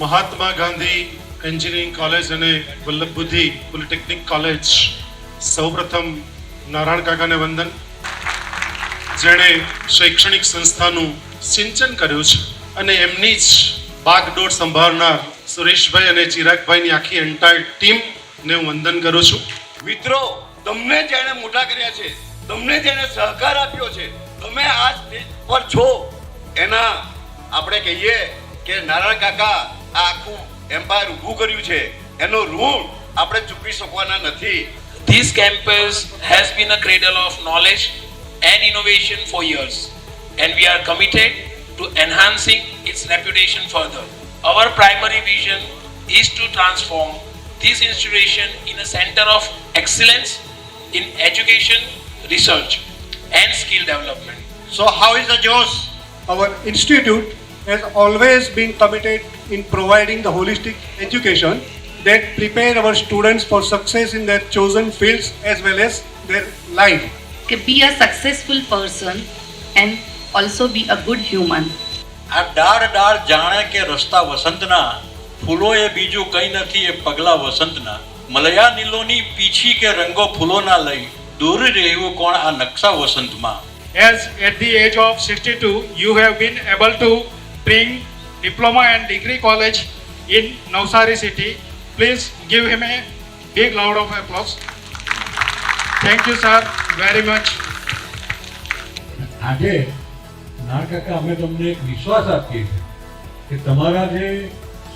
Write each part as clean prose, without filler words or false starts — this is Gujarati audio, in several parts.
મહાત્મા ગાંધી એન્જિનિયરિંગ કોલેજ અને વલ્લભ બુદ્ધિ પોલિટેકનિક કોલેજ સૌપ્રથમ નારાયણ કાકાને વંદન, જેણે શૈક્ષણિક સંસ્થાનું સિંચન કર્યું છે અને એમની જ બાગડોર સંભાળનાર સુરેશભાઈ અને ચિરાગભાઈની આખી એન્ટાયર ટીમને હું વંદન કરું છું. મિત્રો, તમને જેણે મોટા કર્યા છે, તમને જેણે સહકાર આપ્યો છે, તમે આ સ્ટેજ પર છો, એના આપણે કહીએ કે નારાયણ કાકા આ આખું એમ્પાયર ઊભું કર્યું છે, એનો ઋણ આપણે ચૂકવી શકવાના નથી. This campus has been a cradle of knowledge and innovation for years, and we are committed to enhancing its reputation further. Our primary vision is to transform this institution in a center of excellence in education, research, and skill development. So how is the Josh? Our institute has always been committed in providing the holistic education that prepare our students for success in their chosen fields as well as their life. Be a successful person and also be a good human. આ ડાળ ડાળ જાણે કે રસ્તા વસંતના, ફૂલો એ બીજું કંઈ નથી એ પગલા વસંતના, મલયા નીલોની પીછી કે રંગો ફૂલોના લઈ, દૂર રહેવું કોણ આ નકશા વસંતમાં. As at the age of 62, you have been able to bring diploma and degree college in Navsari city. Please give him a big round of applause. Thank you, sir, very much. આજે નારાયણ કાકા અમે તમને એક વિશ્વાસ આપીએ છીએ કે તમારા જે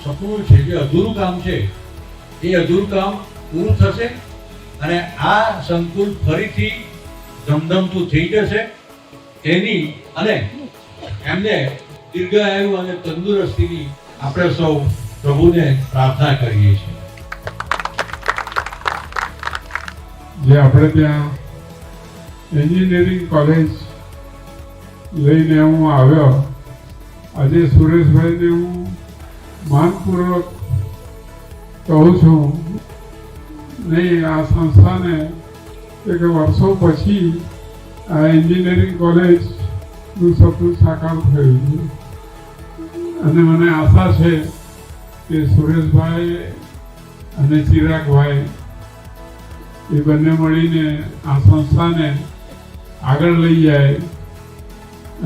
સપનું છે, જે અધૂરું કામ છે, એ અધૂરું કામ પૂરું થશે અને આ સંકુલ ફરીથી ધમધમતું થઈ જશે. એની અને એમને દીર્ઘાયુ અને તંદુરસ્તીની આપણે સૌ પ્રભુને પ્રાર્થના કરીએ છીએ. જે આપણે ત્યાં એન્જિનિયરિંગ કોલેજ લઈને હું આવ્યો, આજે સુરેશભાઈને હું માનપૂર્વક કહું છું, નહીં આ સંસ્થાને એક વર્ષો પછી આ એન્જિનિયરિંગ કોલેજનું સપનું સાકાર થયું છે અને મને આશા છે કે સુરેશભાઈ અને ચિરાગભાઈ એ બંને મળીને આ સંસ્થાને આગળ લઈ જાય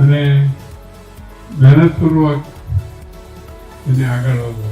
અને મહેનતપૂર્વક એને આગળ વધે.